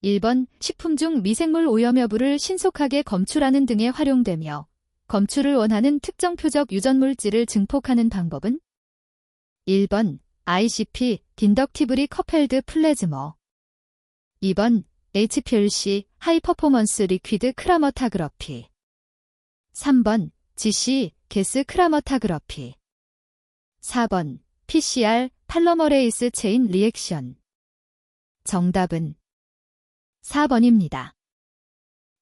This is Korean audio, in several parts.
1번 식품 중 미생물 오염 여부를 신속하게 검출하는 등에 활용되며 검출을 원하는 특정 표적 유전물질을 증폭하는 방법은 1번 ICP 인덕티브리 커펠드 플래즈머 2번 HPLC 하이퍼포먼스 리퀴드 크라머타그러피 3번 GC 게스 크라머타그러피 4번 PCR 팔로머레이스 체인 리액션 정답은 4번입니다.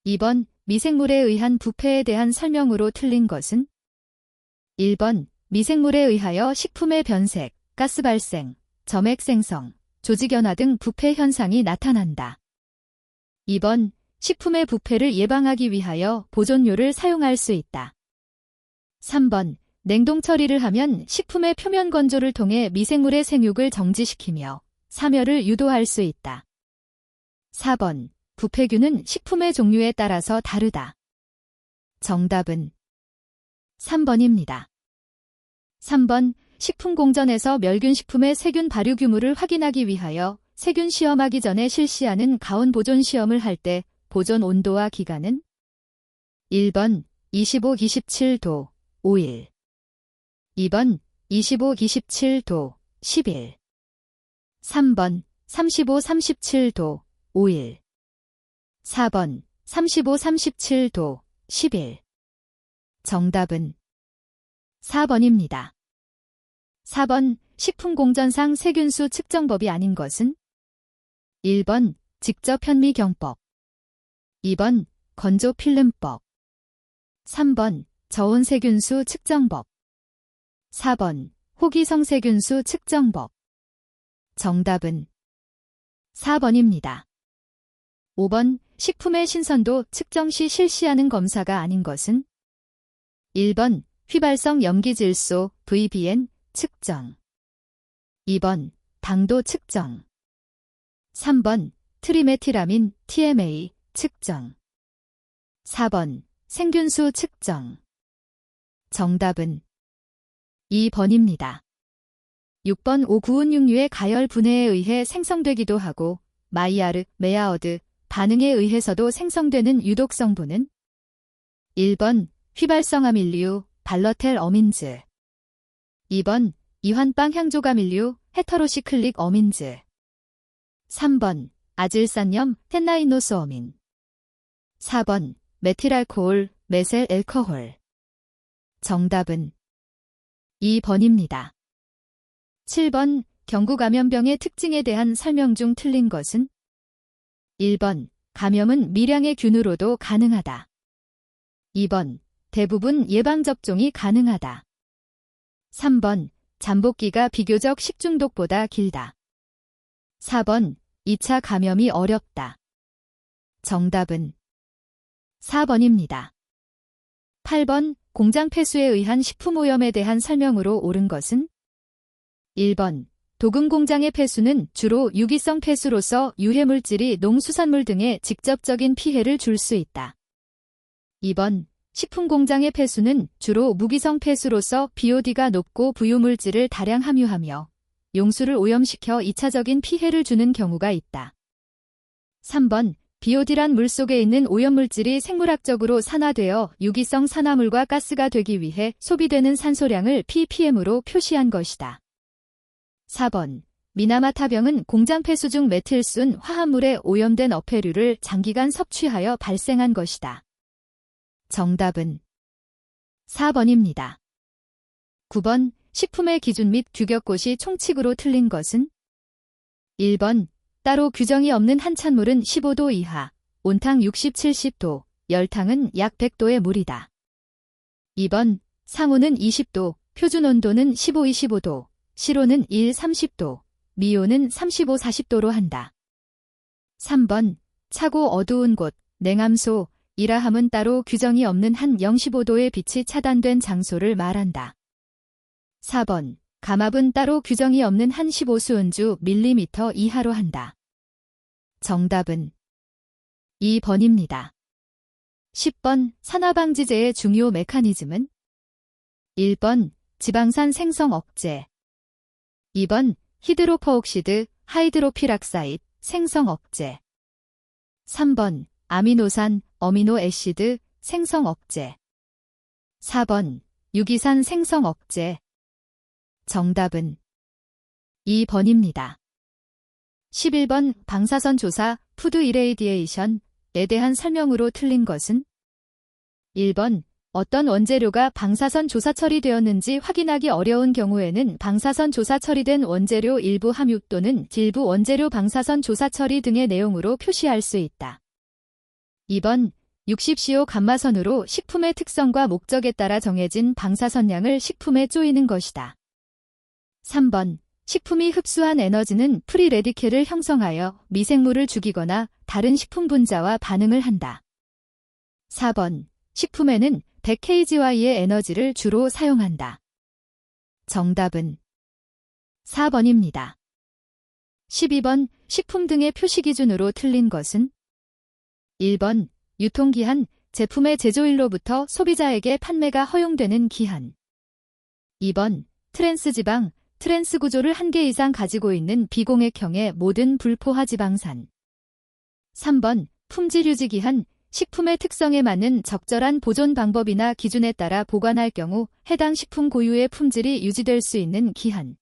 2번 미생물에 의한 부패에 대한 설명으로 틀린 것은 1번 미생물에 의하여 식품의 변색, 가스 발생, 점액 생성, 조직연화 등 부패 현상이 나타난다. 2번 식품의 부패를 예방하기 위하여 보존료를 사용할 수 있다. 3번 냉동 처리를 하면 식품의 표면 건조를 통해 미생물의 생육을 정지시키며 사멸을 유도할 수 있다. 4번 부패균은 식품의 종류에 따라서 다르다. 정답은 3번입니다. 3번 식품 공전에서 멸균 식품의 세균 발유 규모를 확인하기 위하여 세균 시험하기 전에 실시하는 가온 보존 시험을 할 때 보존 온도와 기간은 1번 25-27도 5일 2번 25-27도 10일 3번 35-37도 5일 4번 35-37도 10일 정답은 4번입니다. 4번 식품 공전상 세균수 측정법이 아닌 것은 1번 직접 현미경법 2번 건조 필름법 3번 저온 세균수 측정법 4번 호기성 세균수 측정법 정답은 4번입니다. 5번 식품의 신선도 측정 시 실시하는 검사가 아닌 것은 1번 휘발성 염기질소 VBN 측정 2번 당도 측정 3번 트리메티라민 TMA 측정 4번 생균수 측정 정답은 2번입니다. 6번 오구운 육류의 가열 분해에 의해 생성되기도 하고 마이야르, 메아어드 반응에 의해서도 생성되는 유독 성분은 1번 휘발성아밀류 발러텔 어민즈 2번 이환빵 향조가밀류 헤터로시클릭 어민즈 3번 아질산염 텐나이노스어민 4번 메틸알코올 메셀 앨커홀 정답은 2번입니다. 7번 경구감염병의 특징에 대한 설명 중 틀린 것은 1번 감염은 미량의 균으로도 가능하다. 2번 대부분 예방접종이 가능하다. 3번 잠복기가 비교적 식중독보다 길다. 4번 2차 감염이 어렵다. 정답은 4번입니다. 8번 공장 폐수에 의한 식품오염에 대한 설명으로 옳은 것은 1번 도금 공장의 폐수는 주로 유기성 폐수로서 유해물질이 농수산물 등에 직접적인 피해를 줄 수 있다. 2번 식품 공장의 폐수는 주로 무기성 폐수로서 BOD가 높고 부유물질을 다량 함유하며 용수를 오염시켜 2차적인 피해를 주는 경우가 있다. 3번 BOD란 물속에 있는 오염물질이 생물학적으로 산화되어 유기성 산화물과 가스가 되기 위해 소비되는 산소량을 ppm으로 표시한 것이다. 4번 미나마타병은 공장 폐수 중 메틸순 화합물에 오염된 어패류를 장기간 섭취하여 발생한 것이다. 정답은 4번입니다. 9번 식품의 기준 및 규격곳이 총칙으로 틀린 것은 1번 따로 규정이 없는 한찬물은 15도 이하, 온탕 60, 70도, 열탕은 약 100도의 물이다. 2번 상온은 20도, 표준 온도는 15, 25도, 실온은 1, 30도, 미온은 35, 40도로 한다. 3번 차고 어두운 곳, 냉암소, 이라함은 따로 규정이 없는 한 0, 15도의 빛이 차단된 장소를 말한다. 4번 감압은 따로 규정이 없는 한 15수은주 밀리미터 이하로 한다. 정답은 2번입니다. 10번 산화방지제의 중요 메커니즘은 1번 지방산 생성 억제 2번 히드로퍼옥시드 하이드로피락사이드 생성 억제 3번 아미노산, 어미노 애시드 생성 억제. 4번 유기산 생성 억제. 정답은 2번입니다. 11번 방사선 조사, 푸드 이레이디에이션에 대한 설명으로 틀린 것은 1번 어떤 원재료가 방사선 조사 처리되었는지 확인하기 어려운 경우에는 방사선 조사 처리된 원재료 일부 함유 또는 일부 원재료 방사선 조사 처리 등의 내용으로 표시할 수 있다. 2번 60CO 감마선으로 식품의 특성과 목적에 따라 정해진 방사선량을 식품에 쪼이는 것이다. 3번 식품이 흡수한 에너지는 프리 레디켈을 형성하여 미생물을 죽이거나 다른 식품 분자와 반응을 한다. 4번 식품에는 100kg의 에너지를 주로 사용한다. 정답은 4번입니다. 12번 식품 등의 표시 기준으로 틀린 것은 1번 유통기한, 제품의 제조일로부터 소비자에게 판매가 허용되는 기한. 2번 트랜스지방, 트랜스 구조를 1개 이상 가지고 있는 비공액형의 모든 불포화 지방산. 3번 품질 유지 기한, 식품의 특성에 맞는 적절한 보존 방법이나 기준에 따라 보관할 경우 해당 식품 고유의 품질이 유지될 수 있는 기한.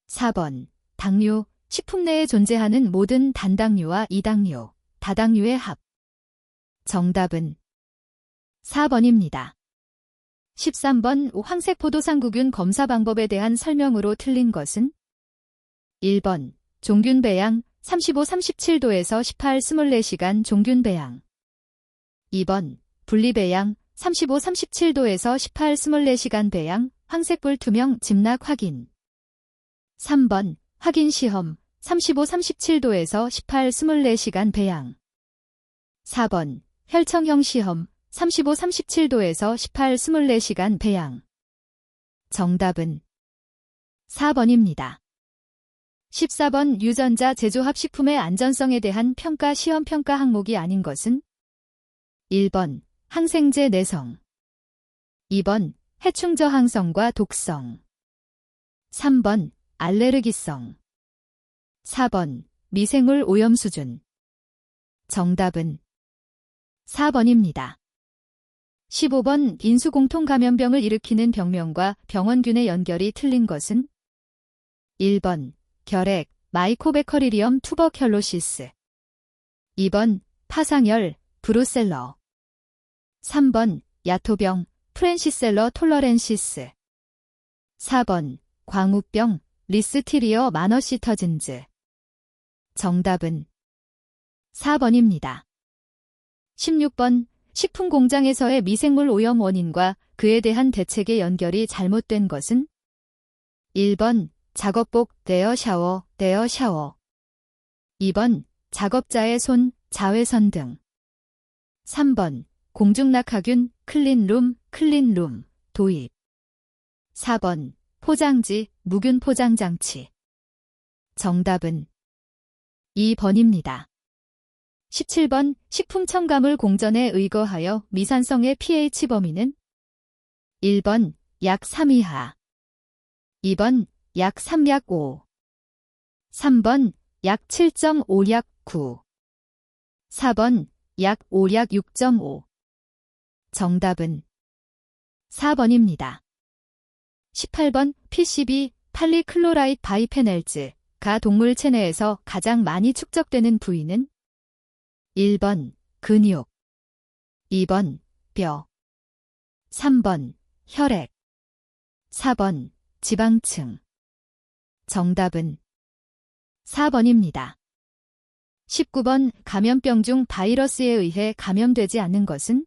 4번 당류, 식품 내에 존재하는 모든 단당류와 이당류, 다당류의 합. 정답은 4번입니다. 13번 황색 포도상구균 검사 방법에 대한 설명으로 틀린 것은 1번 종균 배양, 35-37도에서 18-24시간 종균 배양. 2번 분리 배양, 35-37도에서 18-24시간 배양, 황색불 투명 짐락 확인. 3번 확인 시험, 35-37도에서 18-24시간 배양. 4번 혈청형 시험, 35-37도에서 18-24시간 배양. 정답은 4번입니다. 14번 유전자 제조합 식품의 안전성에 대한 평가 시험 평가 항목이 아닌 것은 1번 항생제 내성, 2번 해충 저항성과 독성, 3번 알레르기성, 4번 미생물 오염 수준. 정답은 4번입니다. 15번 인수공통감염병을 일으키는 병명과 병원균의 연결이 틀린 것은 1번 결핵, 마이코베커리리엄 투버큘로시스. 2번 파상열, 브루셀러. 3번 야토병, 프렌시셀러 톨러렌시스. 4번 광우병, 리스티리어 마너시터진즈. 정답은 4번입니다. 16번 식품 공장에서의 미생물 오염 원인과 그에 대한 대책의 연결이 잘못된 것은 1번 작업복, 데어 샤워, 2번 작업자의 손, 자외선 등. 3번 공중낙하균, 클린룸, 도입. 4번 포장지, 무균 포장장치. 정답은 2번입니다. 17번 식품 첨가물 공전에 의거하여 미산성의 pH 범위는 1번 약 3 이하, 2번 약 3, 약 5, 3번 약 7.5, 약 9, 4번 약 5, 약 6.5. 정답은 4번입니다. 18번 PCB, 팔리클로라이드 바이페넬즈가 동물 체내에서 가장 많이 축적되는 부위는 1번 근육, 2번 뼈, 3번 혈액, 4번 지방층. 정답은 4번입니다. 19번 감염병 중 바이러스에 의해 감염되지 않는 것은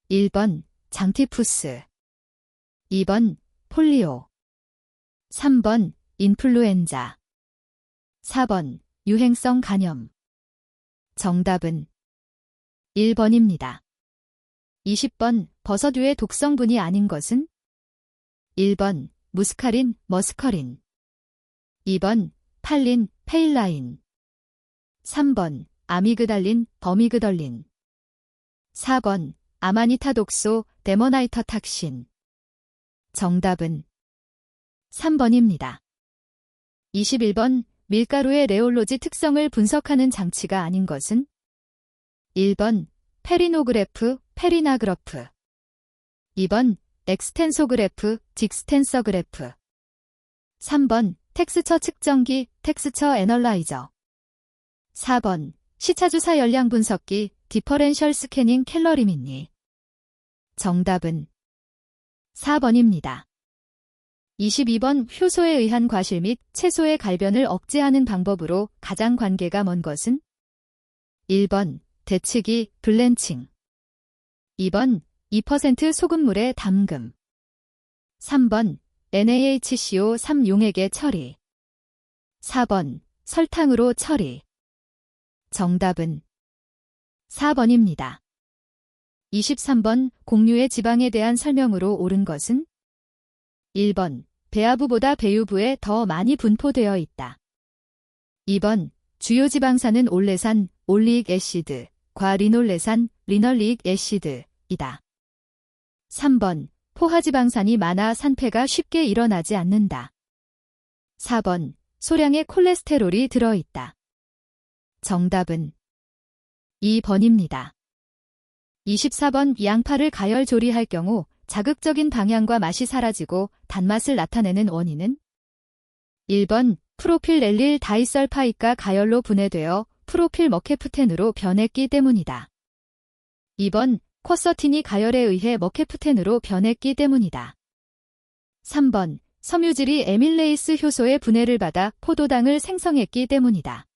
1번 장티푸스, 2번 폴리오, 3번 인플루엔자, 4번 유행성 간염. 정답은 1번입니다. 20번 버섯류의 독성분이 아닌 것은 1번 무스카린, 머스커린, 2번 팔린, 페일라인, 3번 아미그달린, 버미그덜린, 4번 아마니타독소, 데모나이터탁신. 정답은 3번입니다. 21번 밀가루의 레올로지 특성을 분석하는 장치가 아닌 것은 1번 페리노그래프, 페리나그러프. 2번 엑스텐소그래프, 직스텐서그래프. 3번 텍스처 측정기, 텍스처 애널라이저. 4번 시차주사 열량 분석기, 디퍼렌셜 스캐닝 캘러리미니. 정답은 4번입니다. 22번 효소에 의한 과실 및 채소의 갈변을 억제하는 방법으로 가장 관계가 먼 것은? 1번 데치기, 블렌칭. 2번 2% 소금물에 담금. 3번 NaHCO3 용액의 처리. 4번 설탕으로 처리. 정답은 4번입니다. 23번 곡류의 지방에 대한 설명으로 옳은 것은? 1번 배아부보다 배유부에 더 많이 분포되어 있다. 2번 주요 지방산은 올레산, 올리익 애시드, 과리놀레산, 리널리익 애시드이다. 3번 포화지방산이 많아 산패가 쉽게 일어나지 않는다. 4번 소량의 콜레스테롤이 들어있다. 정답은 2번입니다. 24번 양파를 가열 조리할 경우 자극적인 방향과 맛이 사라지고 단맛을 나타내는 원인은? 1번 프로필렐릴 다이설파이가 가열로 분해되어 프로필 머케프텐으로 변했기 때문이다. 2번 쿼서틴이 가열에 의해 머케프텐으로 변했기 때문이다. 3번 섬유질이 에밀레이스 효소의 분해를 받아 포도당을 생성했기 때문이다.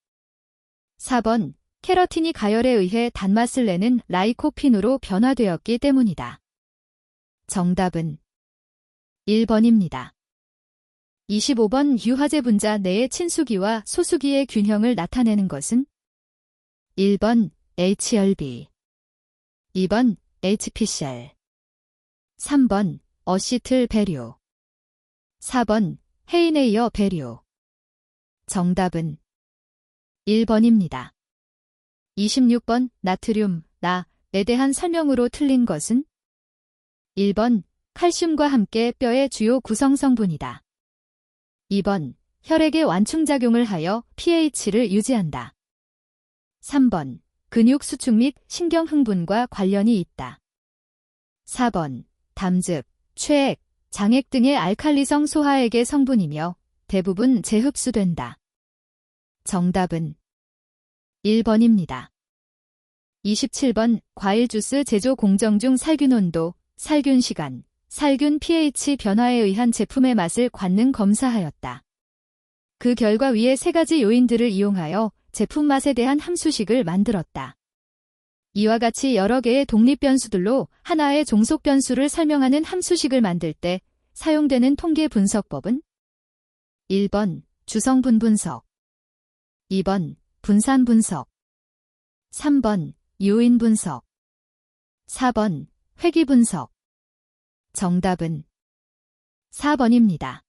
4번 케러틴이 가열에 의해 단맛을 내는 라이코핀으로 변화되었기 때문이다. 정답은 1번입니다. 25번 유화제 분자 내의 친수기와 소수기의 균형을 나타내는 것은? 1번 HRB, 2번 HPCl, 3번 어시틀 배류, 4번 헤이네이어 배류. 정답은 1번입니다. 26번 나트륨, 나에 대한 설명으로 틀린 것은? 1번 칼슘과 함께 뼈의 주요 구성성분이다. 2번 혈액의 완충작용을 하여 pH를 유지한다. 3번 근육 수축 및 신경 흥분과 관련이 있다. 4번 담즙, 최액, 장액 등의 알칼리성 소화액의 성분이며 대부분 재흡수된다. 정답은 1번입니다. 27번 과일 주스 제조 공정 중 살균 온도, 살균 시간, 살균 pH 변화에 의한 제품의 맛을 관능 검사하였다. 그 결과 위의 세 가지 요인들을 이용하여 제품 맛에 대한 함수식을 만들었다. 이와 같이 여러 개의 독립 변수들로 하나의 종속 변수를 설명하는 함수식을 만들 때 사용되는 통계 분석법은? 1번 주성분 분석, 2번 분산 분석, 3번 요인 분석, 4번 회귀 분석. 정답은 4번입니다.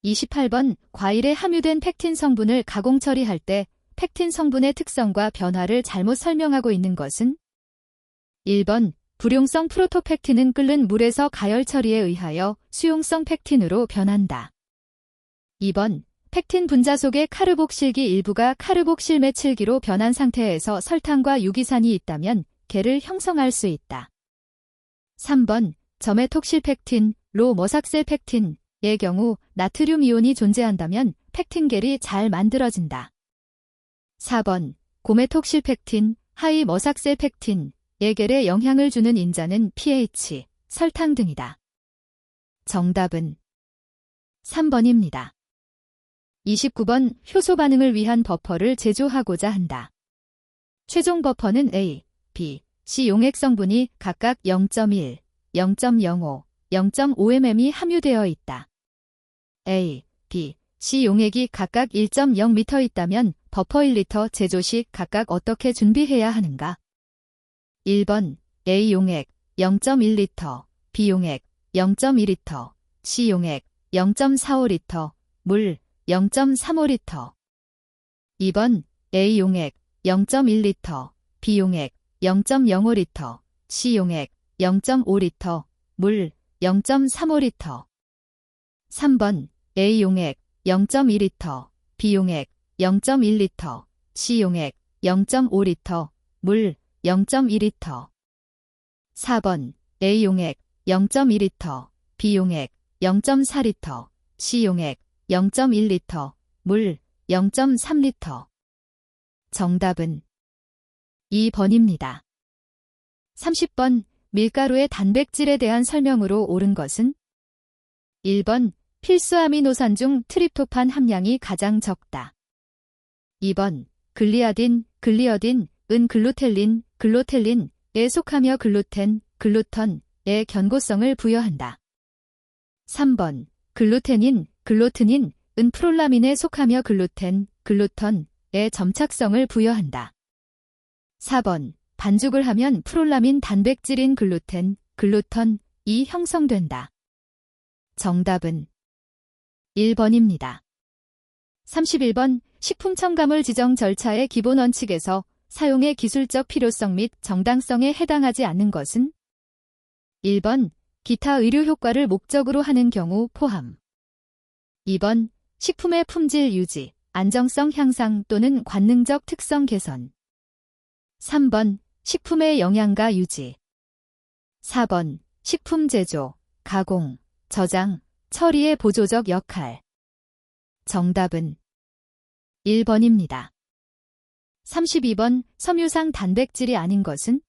28번 과일에 함유된 펙틴 성분을 가공 처리할 때 펙틴 성분의 특성과 변화를 잘못 설명하고 있는 것은? 1번 불용성 프로토펙틴은 끓는 물에서 가열 처리에 의하여 수용성 펙틴으로 변한다. 2번 펙틴 분자 속의 카르복실기 일부가 카르복실 메칠기로 변한 상태에서 설탕과 유기산이 있다면 겔을 형성할 수 있다. 3번 저메톡실펙틴, 로머삭셀 펙틴의 경우 나트륨 이온이 존재한다면 펙틴겔이 잘 만들어진다. 4번 고메톡실펙틴, 하이머삭셀 펙틴의 겔에 영향을 주는 인자는 pH, 설탕 등이다. 정답은 3번입니다. 29번 효소 반응을 위한 버퍼를 제조하고자 한다. 최종 버퍼는 A, B, C 용액 성분이 각각 0.1, 0.05, 0.5mm이 함유되어 있다. A, B, C 용액이 각각 1.0m 있다면 버퍼 1리터 제조 시 각각 어떻게 준비해야 하는가? 1번 A 용액 0.1리터, B 용액 0.2리터, C 용액 0.45리터, 물 0.35리터. 2번 A 용액 0.1리터, B 용액 0.05리터, C 용액 0.5리터, 물 0.35리터. 3번 A 용액 0.2리터, B 용액 0.1리터, C 용액 0.5리터, 물 0.2리터. 4번 A용액 0.2리터, B용액 0.4리터, C용액 0.1리터, 물 0.3리터. 정답은 2번입니다. 30번 밀가루의 단백질에 대한 설명으로 옳은 것은? 1번 필수 아미노산 중 트립토판 함량이 가장 적다. 2번 글리아딘, 글리어딘, 은 글루텔린, 글로텔린에 속하며 글루텐, 글루턴에 견고성을 부여한다. 3번 글루테닌, 글로트닌, 은 프롤라민에 속하며 글루텐, 글루턴에 점착성을 부여한다. 4번 반죽을 하면 프롤라민 단백질인 글루텐, 글루턴이 형성된다. 정답은 1번입니다. 31번 식품 첨가물 지정 절차의 기본 원칙에서 사용의 기술적 필요성 및 정당성에 해당하지 않는 것은? 1번 기타 의료 효과를 목적으로 하는 경우 포함. 2번 식품의 품질 유지, 안정성 향상 또는 관능적 특성 개선. 3번 식품의 영양가 유지. 4번 식품 제조, 가공, 저장, 처리의 보조적 역할. 정답은 1번입니다. 32번 섬유상 단백질이 아닌 것은?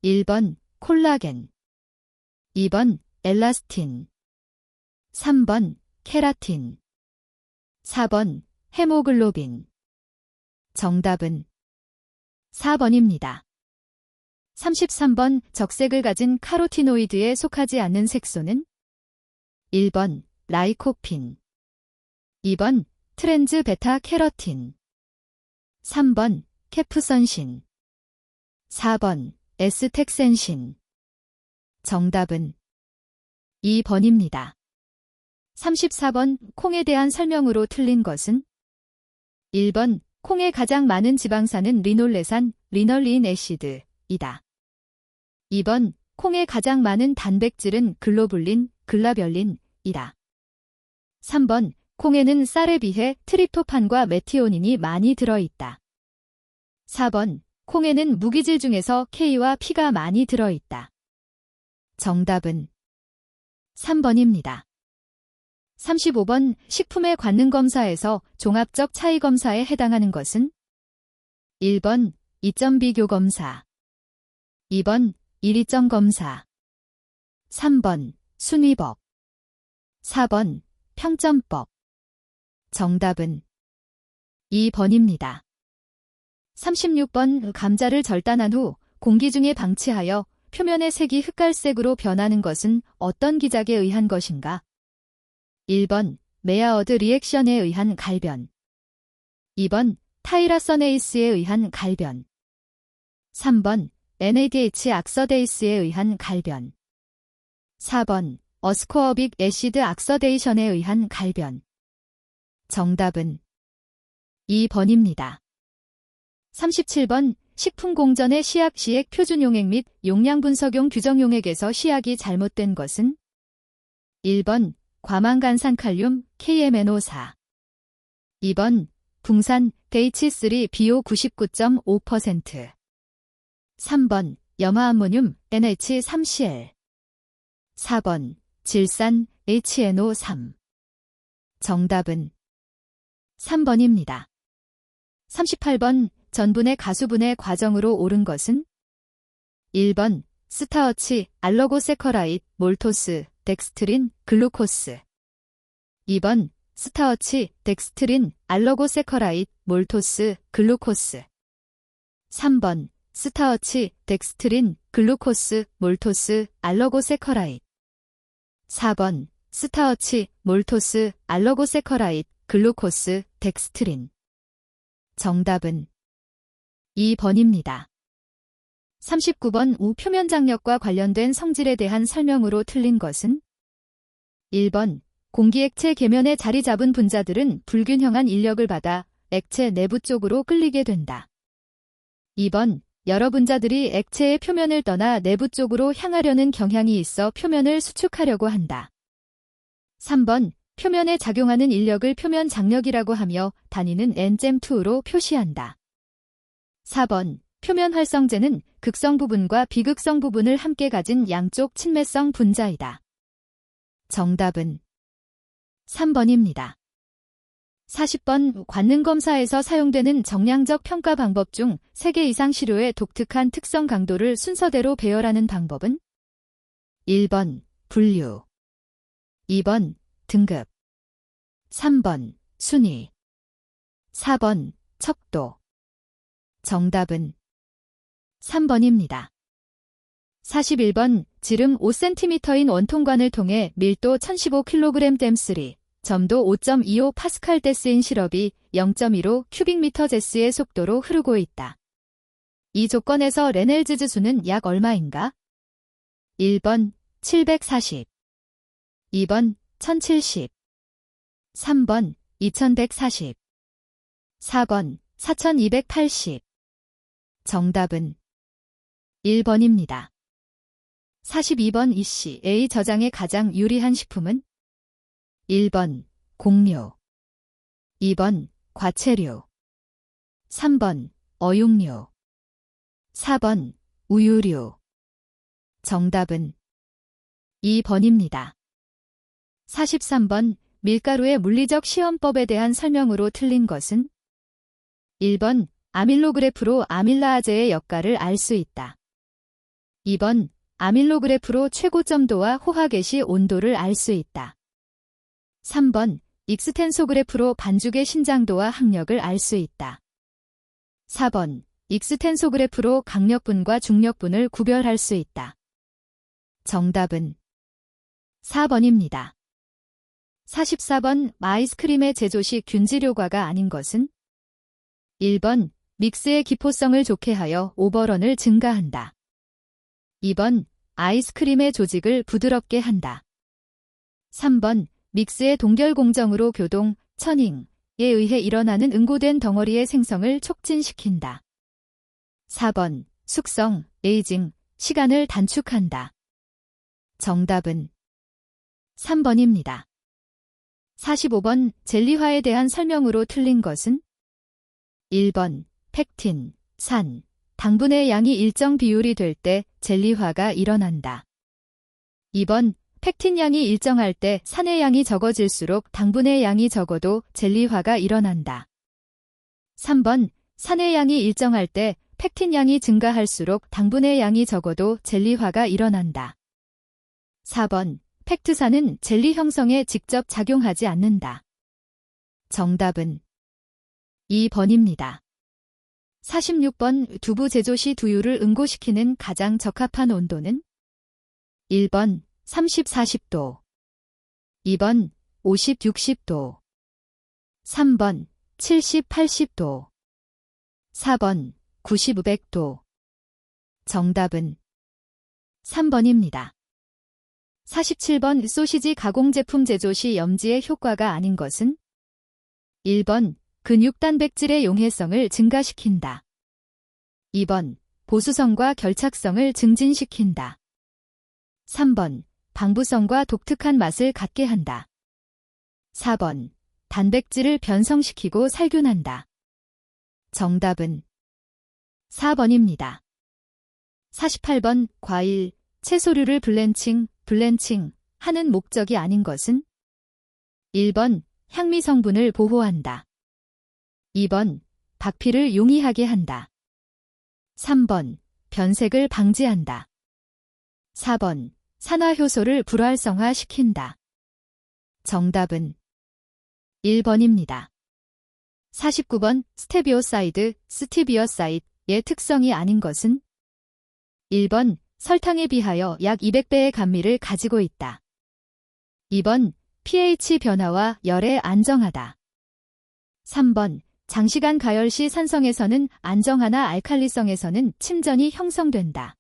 1번 콜라겐, 2번 엘라스틴, 3번 케라틴, 4번 헤모글로빈. 정답은 4번입니다. 33번 적색을 가진 카로티노이드에 속하지 않는 색소는? 1번 라이코핀, 2번 트랜즈 베타 캐러틴, 3번 케프선신, 4번 에스텍센신. 정답은 2번입니다. 34번 콩에 대한 설명으로 틀린 것은? 1번 콩의 가장 많은 지방산은 리놀레산, 리널린 애시드이다. 2번 콩의 가장 많은 단백질은 글로불린, 글라별린이다. 3번 콩에는 쌀에 비해 트립토판과 메티오닌이 많이 들어있다. 4번 콩에는 무기질 중에서 K와 P가 많이 들어있다. 정답은 3번입니다. 35번 식품의 관능검사에서 종합적 차이검사에 해당하는 것은? 1번 이점 비교검사, 2번 일위점 검사, 3번 순위법, 4번 평점법. 정답은 2번입니다. 36번 감자를 절단한 후 공기 중에 방치하여 표면의 색이 흑갈색으로 변하는 것은 어떤 기작에 의한 것인가? 1번 메아어드 리액션에 의한 갈변, 2번 타이라서네이스에 의한 갈변, 3번 NADH 악서데이스에 의한 갈변, 4번 어스코어빅 애시드 악서데이션에 의한 갈변. 정답은 2번입니다. 37번 식품공전의 시약 시액 표준용액 및 용량 분석용 규정용액에서 시약이 잘못된 것은? 1번 과망간산칼륨 KMNO4, 2번 붕산 DH3BO 99.5%, 3번 염화암모늄 NH3Cl, 4번 질산 HNO3. 정답은 3번입니다. 38번 전분의 가수분해 과정으로 옳은 것은? 1번 스타어치, 알러고세커라이드, 몰토스, 덱스트린, 글루코스, 2번 스타어치, 덱스트린, 알러고세커라이드, 몰토스, 글루코스, 3번 스타어치, 덱스트린, 글루코스, 몰토스, 알러고세커라이드, 4번 스타어치, 몰토스, 알러고세커라이드, 글루코스, 덱스트린. 정답은 2번입니다. 39번 우표면 장력과 관련된 성질에 대한 설명으로 틀린 것은? 1번 공기액체 계면에 자리 잡은 분자들은 불균형한 인력을 받아 액체 내부 쪽으로 끌리게 된다. 2번 여러 분자들이 액체의 표면을 떠나 내부 쪽으로 향하려는 경향이 있어 표면을 수축하려고 한다. 3번 표면에 작용하는 인력을 표면 장력이라고 하며 단위는 N.2로 표시한다. 4번 표면 활성제는 극성 부분과 비극성 부분을 함께 가진 양쪽 친매성 분자이다. 정답은 3번입니다. 40번 관능검사에서 사용되는 정량적 평가 방법 중 3개 이상 시료의 독특한 특성 강도를 순서대로 배열하는 방법은 1번 분류, 2번 등급, 3번 순위, 4번 척도. 정답은 3번입니다. 41번 지름 5cm인 원통관을 통해 밀도 1015kg 댐3, 점도 5.25 파스칼데스인 시럽이 0.15 큐빅미터 제스의 속도로 흐르고 있다. 이 조건에서 레넬즈 지수는 약 얼마인가? 1번 740, 2번 1070, 3번 2140, 4번 4280. 정답은 1번입니다. 42번 ECA 저장에 가장 유리한 식품은 1번 곡류, 2번 과채류, 3번 어육류, 4번 우유류. 정답은 2번입니다. 43번 밀가루의 물리적 시험법에 대한 설명으로 틀린 것은 1번 아밀로그래프로 아밀라아제의 역할을 알 수 있다. 2번 아밀로그래프로 최고점도와 호화개시 온도를 알 수 있다. 3번 익스텐소그래프로 반죽의 신장도와 항력을 알 수 있다. 4번 익스텐소그래프로 강력분과 중력분을 구별할 수 있다. 정답은 4번입니다. 44번 아이스크림의 제조 시 균질효과가 아닌 것은 1번 믹스의 기포성을 좋게 하여 오버런을 증가한다. 2번 아이스크림의 조직을 부드럽게 한다. 3번 믹스의 동결 공정으로 교동, 처닝에 의해 일어나는 응고된 덩어리의 생성을 촉진시킨다. 4번 숙성, 에이징, 시간을 단축한다. 정답은 3번입니다. 45번 젤리화에 대한 설명으로 틀린 것은 1번 팩틴, 산, 당분의 양이 일정 비율이 될 때 젤리화가 일어난다. 2번 팩틴 양이 일정할 때 산의 양이 적어질수록 당분의 양이 적어도 젤리화가 일어난다. 3번 산의 양이 일정할 때 팩틴 양이 증가할수록 당분의 양이 적어도 젤리화가 일어난다. 4번 팩트산은 젤리 형성에 직접 작용하지 않는다. 정답은 2번입니다. 46번 두부 제조 시 두유를 응고시키는 가장 적합한 온도는 1번 30, 40도, 2번 50, 60도, 3번 70, 80도, 4번 90, 500도. 정답은 3번입니다. 47번 소시지 가공제품 제조 시 염지의 효과가 아닌 것은 1번 근육 단백질의 용해성을 증가시킨다. 2번 보수성과 결착성을 증진시킨다. 3번 방부성과 독특한 맛을 갖게 한다. 4번 단백질을 변성시키고 살균한다. 정답은 4번입니다. 48번 과일, 채소류를 블렌칭 하는 목적이 아닌 것은 1번 향미 성분을 보호한다. 2번 박피를 용이하게 한다. 3번 변색을 방지한다. 4번 산화효소를 불활성화시킨다. 정답은 1번입니다. 49번 스티비어사이드의 특성이 아닌 것은 1번 설탕에 비하여 약 200배의 감미를 가지고 있다. 2번 pH 변화와 열에 안정하다. 3번 장시간 가열 시 산성에서는 안정화나 알칼리성에서는 침전이 형성된다.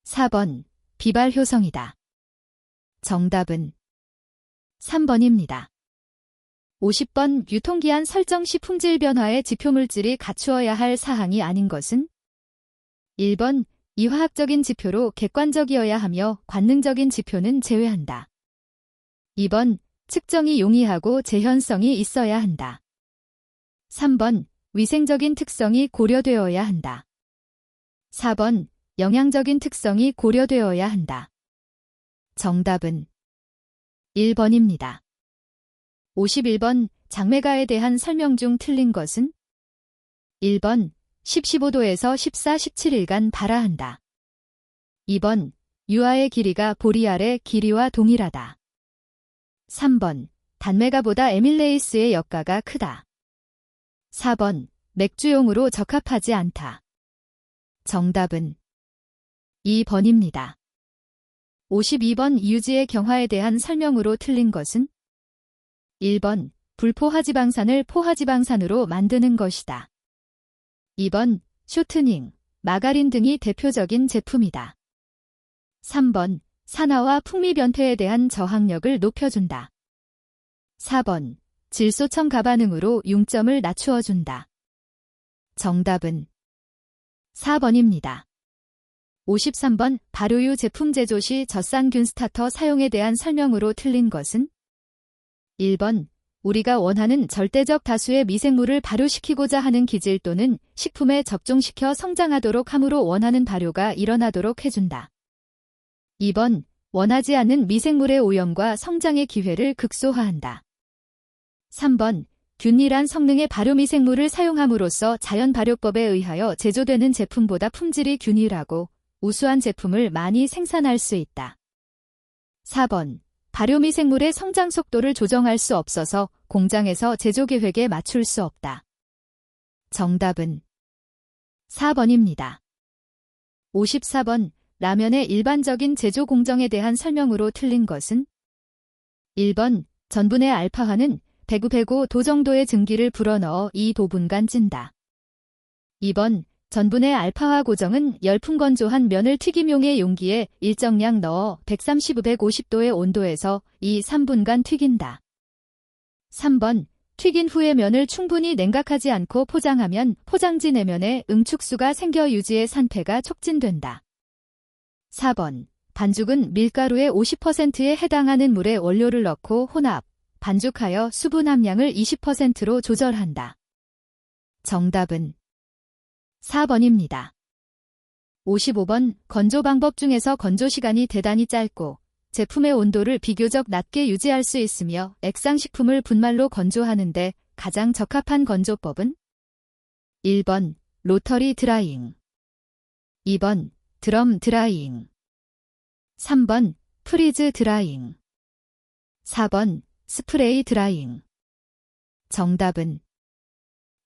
4번 비발 효성이다. 정답은 3번입니다. 50번 유통기한 설정 시 품질 변화의 지표물질이 갖추어야 할 사항이 아닌 것은 1번 이화학적인 지표로 객관적이어야 하며 관능적인 지표는 제외한다. 2번 측정이 용이하고 재현성이 있어야 한다. 3번 위생적인 특성이 고려되어야 한다. 4번 영양적인 특성이 고려되어야 한다. 정답은 1번입니다. 51번 장매가에 대한 설명 중 틀린 것은? 1번 15도에서 14, 17일간 발화한다. 2번 유아의 길이가 보리알의 길이와 동일하다. 3번 단매가보다 에밀레이스의 역가가 크다. 4번 맥주용으로 적합하지 않다. 정답은 2번입니다. 52번 유지의 경화에 대한 설명으로 틀린 것은? 1번 불포화지방산을 포화지방산으로 만드는 것이다. 2번 쇼트닝, 마가린 등이 대표적인 제품이다. 3번 산화와 풍미 변태에 대한 저항력을 높여준다. 4번 질소청 가반응으로 융점을 낮추어준다. 정답은 4번입니다. 53번 발효유 제품 제조 시 젖산균 스타터 사용에 대한 설명으로 틀린 것은? 1번 우리가 원하는 절대적 다수의 미생물을 발효시키고자 하는 기질 또는 식품에 접종시켜 성장하도록 함으로 원하는 발효가 일어나도록 해준다. 2번 원하지 않는 미생물의 오염과 성장의 기회를 극소화한다. 3번 균일한 성능의 발효미생물을 사용함으로써 자연 발효법에 의하여 제조되는 제품보다 품질이 균일하고 우수한 제품을 많이 생산할 수 있다. 4번 발효미생물의 성장 속도를 조정할 수 없어서 공장에서 제조 계획에 맞출 수 없다. 정답은 4번입니다. 54번 라면의 일반적인 제조 공정에 대한 설명으로 틀린 것은? 1번 전분의 알파화는 105도 정도의 증기를 불어넣어 2도분간 찐다. 2번 전분의 알파화 고정은 열풍 건조한 면을 튀김용의 용기에 일정량 넣어 130-150도의 온도에서 2-3분간 튀긴다. 3번 튀긴 후에 면을 충분히 냉각하지 않고 포장하면 포장지 내면에 응축수가 생겨 유지의 산패가 촉진된다. 4번 반죽은 밀가루의 50%에 해당하는 물에 원료를 넣고 혼합, 반죽하여 수분 함량을 20%로 조절한다. 정답은 4번입니다. 55번 건조 방법 중에서 건조 시간이 대단히 짧고 제품의 온도를 비교적 낮게 유지할 수 있으며 액상식품을 분말로 건조하는데 가장 적합한 건조법은? 1번 로터리 드라이잉, 2번 드럼 드라이잉, 3번 프리즈 드라이잉, 4번 스프레이 드라이잉. 정답은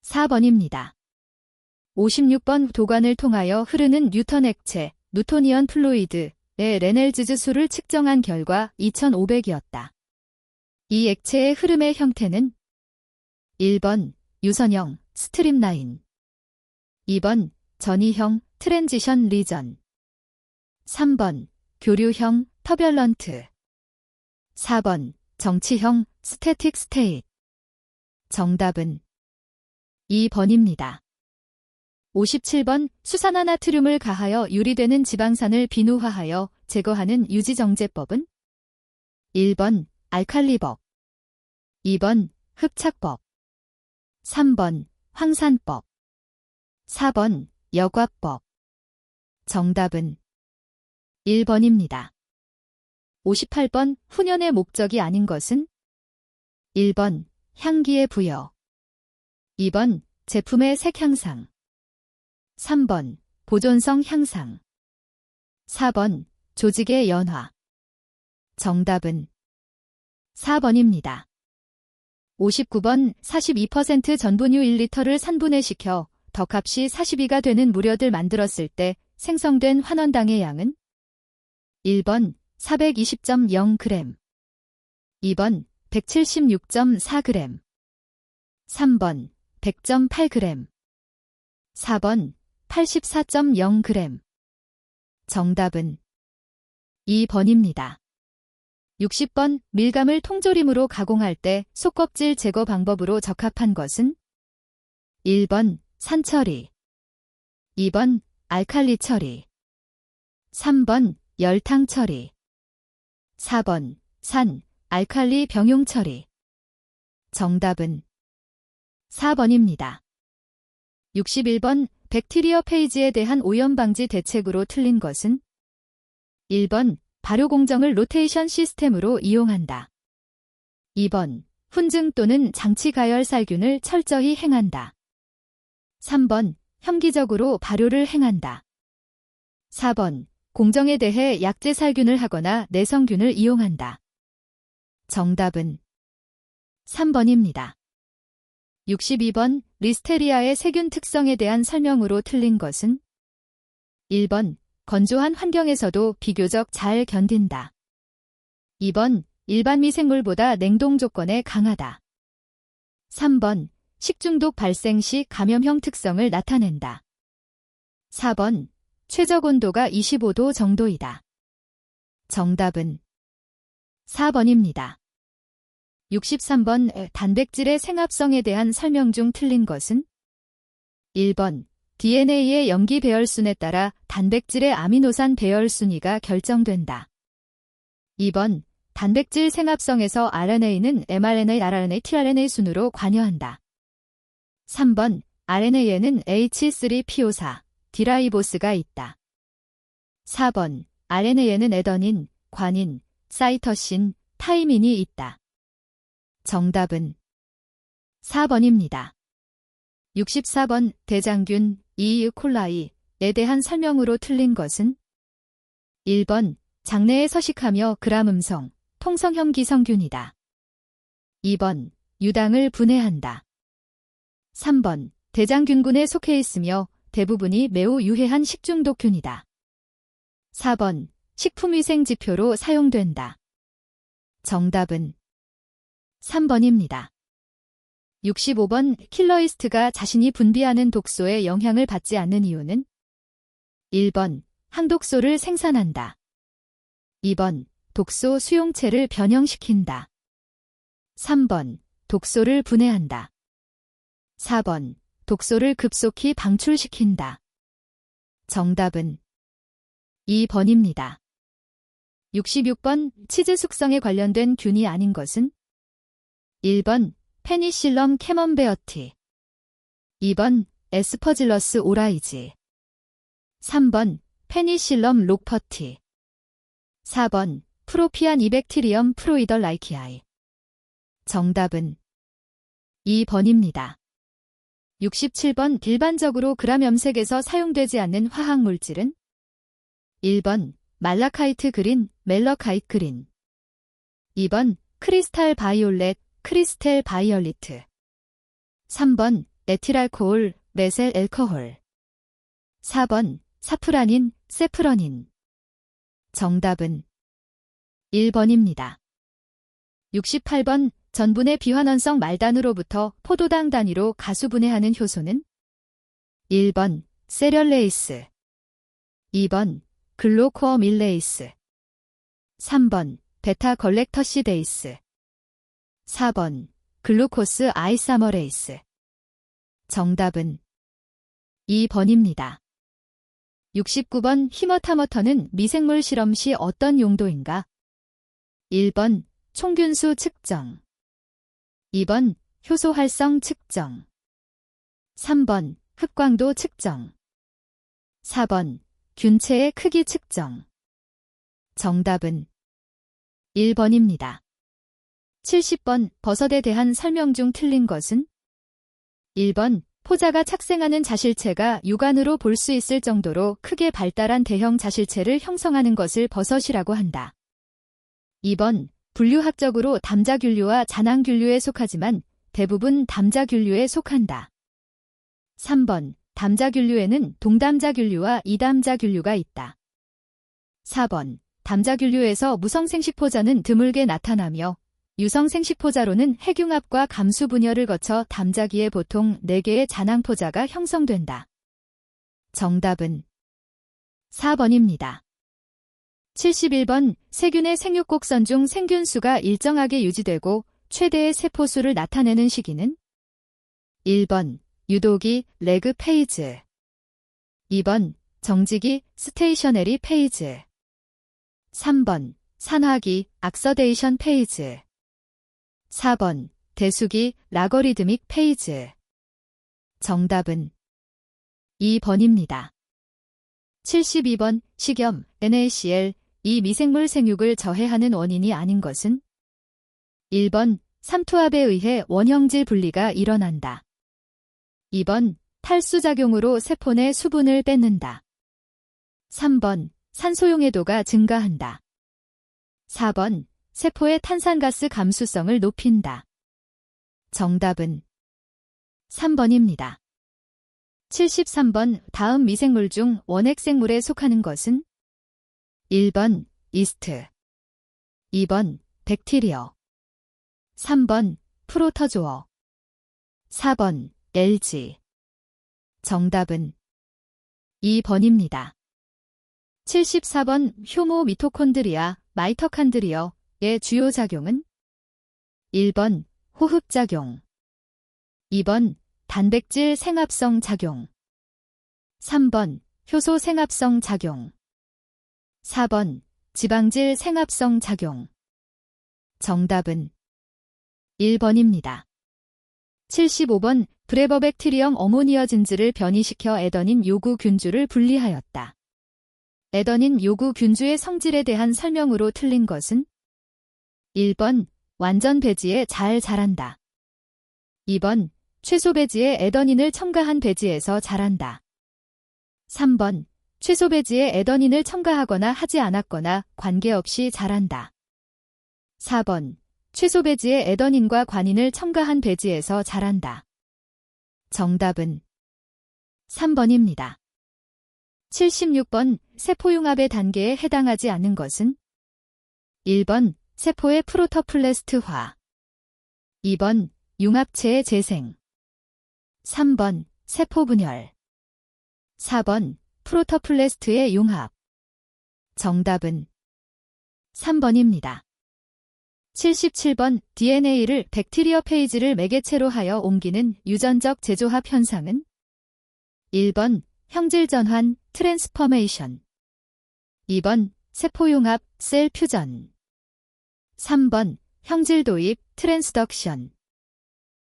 4번입니다. 56번 도관을 통하여 흐르는 뉴턴 액체, 누토니언 플루이드의 레넬즈즈 수를 측정한 결과 2500이었다. 이 액체의 흐름의 형태는? 1번 유선형, 스트림라인, 2번 전이형, 트랜지션 리전, 3번 교류형, 터뷸런트, 4번 정치형, 스태틱 스테이트. 정답은 2번입니다. 57번 수산화나트륨을 가하여 유리되는 지방산을 비누화하여 제거하는 유지정제법은? 1번 알칼리법, 2번 흡착법, 3번 황산법, 4번 여과법. 정답은 1번입니다. 58번 훈연의 목적이 아닌 것은? 1번 향기의 부여, 2번 제품의 색 향상, 3번 보존성 향상, 4번 조직의 연화. 정답은 4번입니다. 59번 42% 전분유 1리터를 산분해시켜 덕합시 42가 되는 무료들 만들었을 때 생성된 환원당의 양은? 1번 420.0g, 2번 176.4g, 3번 100.8g, 4번 84.0g. 정답은 2번입니다. 60번 밀감을 통조림으로 가공할 때 속껍질 제거 방법으로 적합한 것은? 1번 산처리, 2번 알칼리 처리, 3번 열탕 처리, 4번 산, 알칼리 병용 처리. 정답은 4번입니다. 61번 백티리어 페이지에 대한 오염 방지 대책으로 틀린 것은 1번 발효 공정을 로테이션 시스템으로 이용한다. 2번 훈증 또는 장치 가열 살균을 철저히 행한다. 3번 혐기적으로 발효를 행한다. 4번 공정에 대해 약제 살균을 하거나 내성균을 이용한다. 정답은 3번입니다. 62번 리스테리아의 세균 특성에 대한 설명으로 틀린 것은 1번 건조한 환경에서도 비교적 잘 견딘다. 2번 일반 미생물보다 냉동 조건에 강하다. 3번 식중독 발생 시 감염형 특성을 나타낸다. 4번 최적 온도가 25도 정도이다. 정답은 4번입니다. 63번 단백질의 생합성에 대한 설명 중 틀린 것은 1번 DNA의 염기 배열순에 따라 단백질의 아미노산 배열 순위가 결정된다. 2번 단백질 생합성에서 RNA는 mRNA, rRNA, tRNA 순으로 관여한다. 3번 RNA에는 H3PO4, 디라이보스가 있다. 4번 RNA에는 에더닌, 관인, 사이터신, 타이민이 있다. 정답은 4번입니다. 64번 대장균 이콜라이에 대한 설명으로 틀린 것은 1번 장내에 서식하며 그람음성, 통성형 기성균이다. 2번 유당을 분해한다. 3번 대장균군에 속해 있으며 대부분이 매우 유해한 식중독균이다. 4번 식품위생지표로 사용된다. 정답은 3번입니다. 65번 킬러이스트가 자신이 분비하는 독소에 영향을 받지 않는 이유는 1번 항독소를 생산한다. 2번 독소 수용체를 변형시킨다. 3번 독소를 분해한다. 4번 독소를 급속히 방출시킨다. 정답은 2번입니다. 66번 치즈 숙성에 관련된 균이 아닌 것은 1번 페니실럼 캐먼베어티 2번 에스퍼질러스 오라이지 3번 페니실럼 록퍼티 4번 프로피안 이백티리엄 프로이덜라이키아이 정답은 2번입니다. 67번 일반적으로 그람 염색에서 사용되지 않는 화학물질은 1번 말라카이트 그린, 멜러카이트 그린 2번 크리스탈 바이올렛, 크리스텔 바이올리트 3번 에틸알코올, 메셀 앨코홀 4번 사프라닌, 세프러닌 정답은 1번입니다. 68번 전분의 비환원성 말단으로부터 포도당 단위로 가수분해하는 효소는 1번 세렐레이스 2번 글로코어밀레이스 3번 베타걸렉터시데이스 4번 글루코스 아이사머레이스 정답은 2번입니다. 69번 히머타머터는 미생물 실험 시 어떤 용도인가? 1번 총균수 측정 2번 효소 활성 측정 3번 흑광도 측정 4번 균체의 크기 측정 정답은 1번입니다. 70번 버섯에 대한 설명 중 틀린 것은 1번 포자가 착생하는 자실체가 육안으로 볼 수 있을 정도로 크게 발달한 대형 자실체를 형성하는 것을 버섯이라고 한다. 2번 분류학적으로 담자균류와 잔황균류에 속하지만 대부분 담자균류에 속한다. 3번 담자균류에는 동담자균류와 이담자균류가 있다. 4번 담자균류에서 무성생식포자는 드물게 나타나며 유성생식포자로는 핵융합과 감수분열을 거쳐 담자기에 보통 4개의 잔황포자가 형성된다. 정답은 4번입니다. 71번 세균의 생육곡선 중 생균수가 일정하게 유지되고 최대의 세포수를 나타내는 시기는 1번 유도기 레그 페이즈 2번 정지기 스테이셔너리 페이즈 3번 산화기 악서데이션 페이즈 4번 대수기 라거리드믹 페이즈 정답은 2번입니다. 72번 식염, NaCl, 이 미생물 생육을 저해하는 원인이 아닌 것은? 1번 삼투압에 의해 원형질 분리가 일어난다. 2번 탈수작용으로 세포 내 수분을 뺏는다. 3번 산소용해도가 증가한다. 4번 세포의 탄산가스 감수성을 높인다. 정답은 3번입니다. 73번 다음 미생물 중 원핵생물에 속하는 것은? 1번 이스트, 2번 백테리어, 3번 프로토조어, 4번 LG. 정답은 2번입니다. 74번 효모 미토콘드리아, 마이토칸드리어의 주요 작용은? 1번 호흡작용, 2번 단백질 생합성 작용, 3번 효소 생합성 작용, 4번 지방질 생합성 작용. 정답은 1번입니다. 75번 브레버백티리엄 어모니어진즈를 변이시켜 에더닌 요구균주를 분리하였다. 에더닌 요구균주의 성질에 대한 설명으로 틀린 것은? 1번 완전 배지에 잘 자란다. 2번 최소 배지에 에더닌을 첨가한 배지에서 자란다. 3번 최소 배지에 에더닌을 첨가하거나 하지 않았거나 관계없이 자란다. 4번 최소 배지에 에더닌과 관인을 첨가한 배지에서 자란다. 정답은 3번입니다. 76번 세포융합의 단계에 해당하지 않는 것은? 1번 세포의 프로토플래스트화, 2번 융합체의 재생, 3번 세포 분열, 4번 프로토플래스트의 융합. 정답은 3번입니다. 77번 DNA를 백티리어 페이지를 매개체로 하여 옮기는 유전적 재조합 현상은? 1번 형질 전환 트랜스포메이션, 2번 세포융합 셀 퓨전, 3번 형질 도입 트랜스덕션,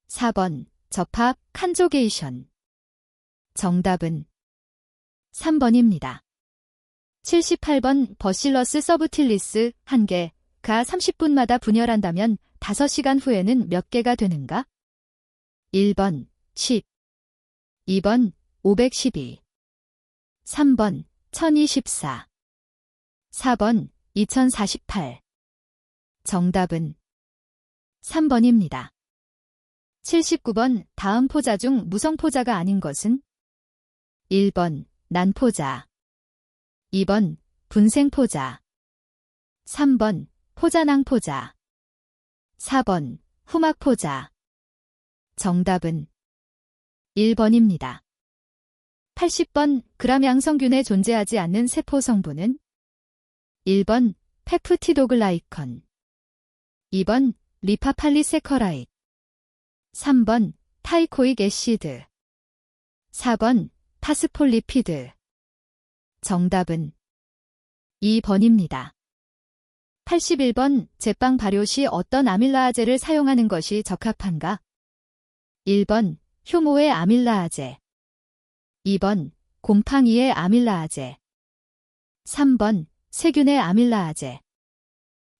4번 접합 칸조게이션. 정답은 3번입니다. 78번 버실러스 서브틸리스 1개가 30분마다 분열한다면 5시간 후에는 몇 개가 되는가? 1번 10, 2번 512, 3번 1024, 4번 2048. 정답은 3번입니다. 79번 다음 포자 중 무성포자가 아닌 것은? 1번 난포자, 2번 분생포자, 3번 포자낭포자, 4번 후막포자. 정답은 1번입니다. 80번 그람양성균에 존재하지 않는 세포 성분은? 1번 페프티도글라이컨, 2번 리파팔리세커라이드, 3번 타이코익 애시드, 4번 파스폴리피드. 정답은 2번입니다. 81번 제빵 발효 시 어떤 아밀라아제를 사용하는 것이 적합한가? 1번 효모의 아밀라아제, 2번 곰팡이의 아밀라아제, 3번 세균의 아밀라아제,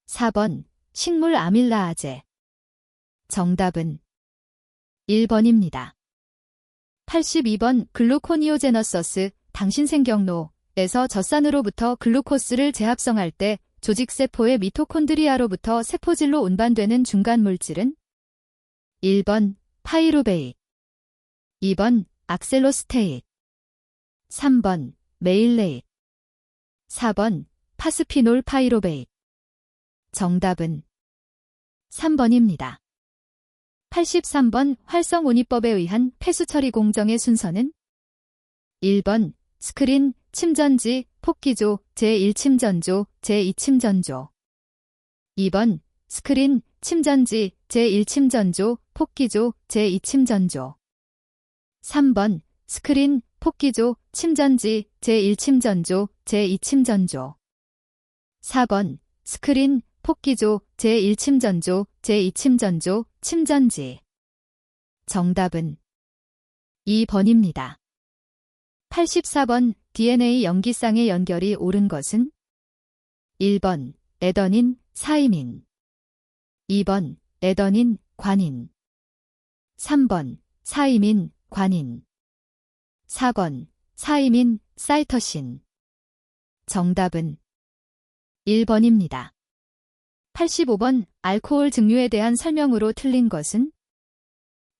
4번 식물 아밀라아제. 정답은 1번입니다. 82번 글루코니오제너서스 당신생경로에서 젖산으로부터 글루코스를 재합성할 때 조직세포의 미토콘드리아로부터 세포질로 운반되는 중간물질은? 1번 파이루베이트, 2번 악셀로스테이트, 3번 메일레이트, 4번 파스피놀 파이루베이트. 정답은 3번입니다. 83번 활성온입법에 의한 폐수처리 공정의 순서는? 1번 스크린, 침전지, 폭기조, 제1침전조, 제2침전조, 2번 스크린, 침전지, 제1침전조, 폭기조, 제2침전조, 3번 스크린, 폭기조, 침전지, 제1침전조, 제2침전조, 4번 스크린, 폭기조, 제1침전조, 제2침전조, 침전지. 정답은 2번입니다. 84번 DNA 염기쌍의 연결이 옳은 것은 1번 에더닌, 사이민 2번 에더닌, 관인 3번 사이민, 관인 4번 사이민, 사이터신 정답은 1번입니다. 85번 알코올 증류에 대한 설명으로 틀린 것은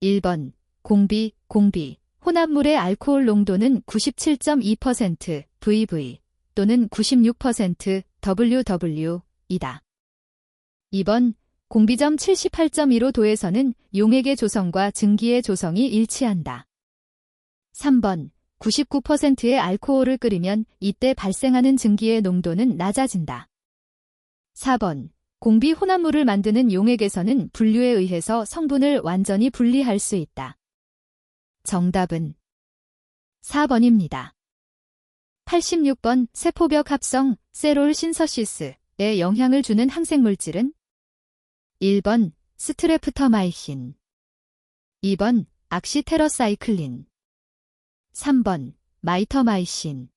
1번 공비, 혼합물의 알코올 농도는 97.2% VV 또는 96% WW이다. 2번 공비점 78.15도에서는 용액의 조성과 증기의 조성이 일치한다. 3번 99%의 알코올을 끓이면 이때 발생하는 증기의 농도는 낮아진다. 4번 공비 혼합물을 만드는 용액에서는 분류에 의해서 성분을 완전히 분리할 수 있다. 정답은 4번입니다. 86번 세포벽 합성 세롤 신서시스에 영향을 주는 항생물질은 1번 스트레프터마이신 2번 악시테러사이클린 3번 마이터마이신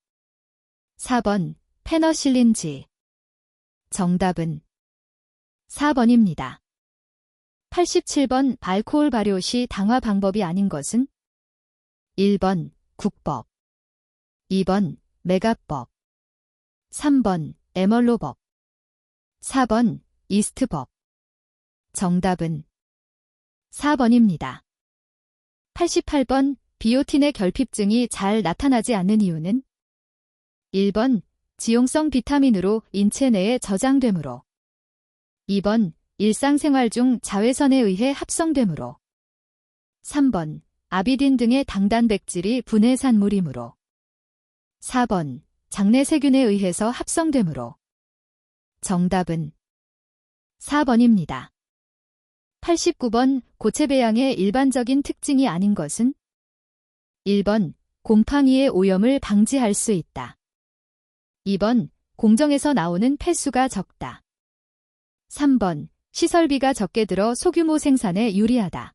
4번 페너실린지 정답은 4번입니다. 87번 알코올 발효 시 당화 방법이 아닌 것은 1번 국법 2번 메가법 3번 에멀로법 4번 이스트법 정답은 4번입니다. 88번 비오틴의 결핍증이 잘 나타나지 않는 이유는 1번 지용성 비타민으로 인체 내에 저장되므로 2번 일상생활 중 자외선에 의해 합성되므로 3번 아비딘 등의 당단백질이 분해산물이므로 4번 장내 세균에 의해서 합성되므로 정답은 4번입니다. 89번 고체배양의 일반적인 특징이 아닌 것은 1번 곰팡이의 오염을 방지할 수 있다. 2번 공정에서 나오는 폐수가 적다. 3번 시설비가 적게 들어 소규모 생산에 유리하다.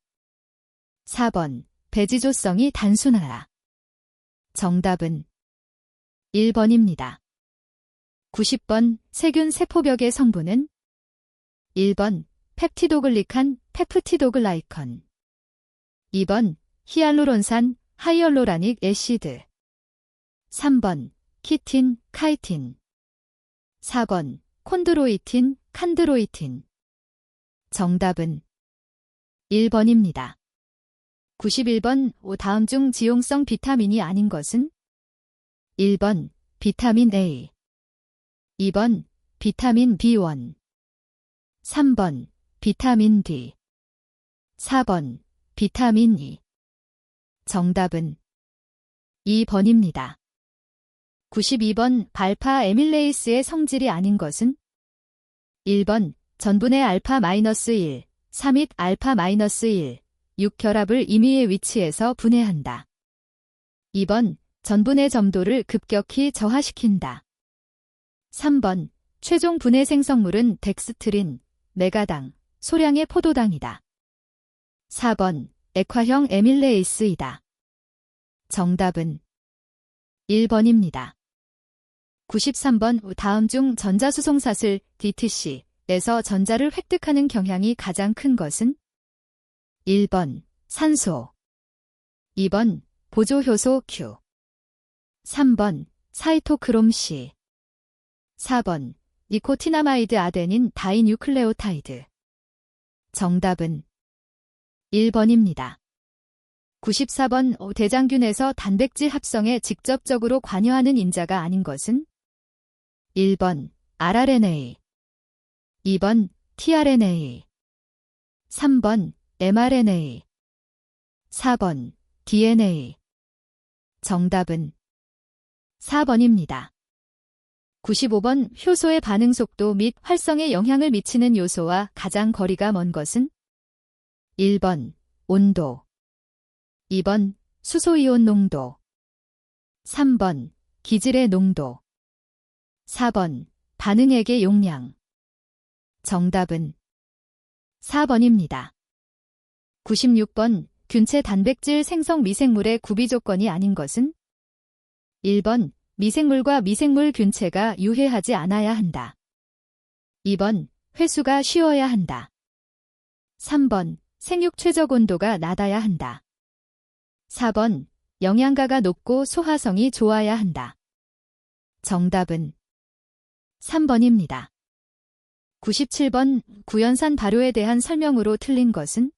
4번 배지조성이 단순하다. 정답은 1번입니다. 90번 세균 세포벽의 성분은 1번 펩티도글리칸, 페프티도글라이컨 2번 히알루론산, 하이얼로라닉 애시드 3번 키틴, 카이틴 4번 콘드로이틴, 칸드로이틴 정답은 1번입니다. 91번 다음 중 지용성 비타민이 아닌 것은 1번 비타민 A 2번 비타민 B1 3번 비타민 D 4번 비타민 E 정답은 2번입니다. 92번 발파 에밀레이스의 성질이 아닌 것은 1번 전분의 알파-1, 3잇 알파-1, 6결합을 임의의 위치에서 분해한다. 2번 전분의 점도를 급격히 저하시킨다. 3번 최종 분해 생성물은 덱스트린, 메가당, 소량의 포도당이다. 4번 액화형 에밀레이스이다. 정답은 1번입니다. 93번 다음 중 전자수송사슬 DTC에서 전자를 획득하는 경향이 가장 큰 것은 1번 산소 2번 보조효소 Q 3번 사이토크롬 C 4번 니코티나마이드 아데닌 다이뉴클레오타이드 정답은 1번입니다. 94번 대장균에서 단백질 합성에 직접적으로 관여하는 인자가 아닌 것은 1번 rRNA 2번 tRNA 3번 mRNA 4번 DNA 정답은 4번입니다. 95번 효소의 반응 속도 및 활성에 영향을 미치는 요소와 가장 거리가 먼 것은 1번 온도 2번 수소이온 농도 3번 기질의 농도 4번 반응액의 용량 정답은 4번입니다. 96번 균체 단백질 생성 미생물의 구비 조건이 아닌 것은 1번 미생물과 미생물 균체가 유해하지 않아야 한다. 2번 회수가 쉬워야 한다. 3번 생육 최적 온도가 낮아야 한다. 4번 영양가가 높고 소화성이 좋아야 한다. 정답은 3번입니다. 97번 구연산 발효에 대한 설명으로 틀린 것은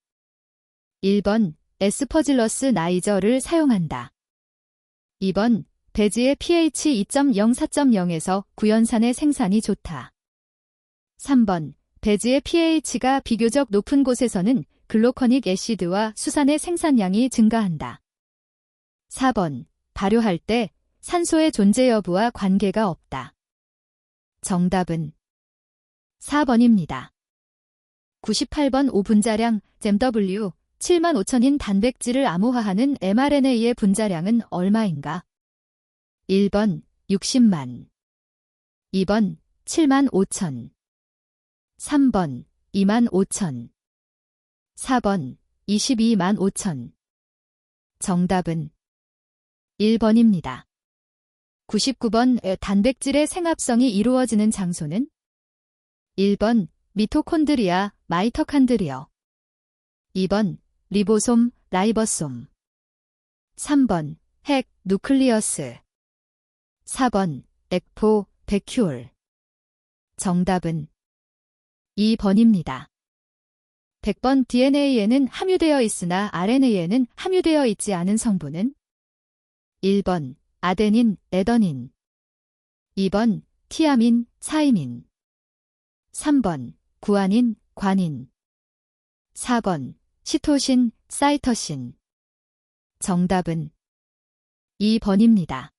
1번 에스퍼질러스 나이저를 사용한다. 2번 배지의 pH 2.0 4.0에서 구연산의 생산이 좋다. 3번 배지의 pH가 비교적 높은 곳에서는 글로커닉 애시드와 수산의 생산량이 증가한다. 4번 발효할 때 산소의 존재 여부와 관계가 없다. 정답은 4번입니다. 98번 5분자량 잼W 75,000인 단백질을 암호화하는 mRNA의 분자량은 얼마인가? 1번 60만 2번 75,000 3번 25,000 4번 225,000 정답은 1번입니다. 99번 단백질의 생합성이 이루어지는 장소는 1번 미토콘드리아 마이토칸드리어 2번 리보솜 라이버솜 3번 핵 누클리어스 4번 액포 베큐올 정답은 2번입니다. 100번 DNA에는 함유되어 있으나 RNA에는 함유되어 있지 않은 성분은 1번 아데닌, 에더닌 2번 티아민, 사이민 3번 구아닌, 관인 4번 시토신, 사이터신 정답은 2번입니다.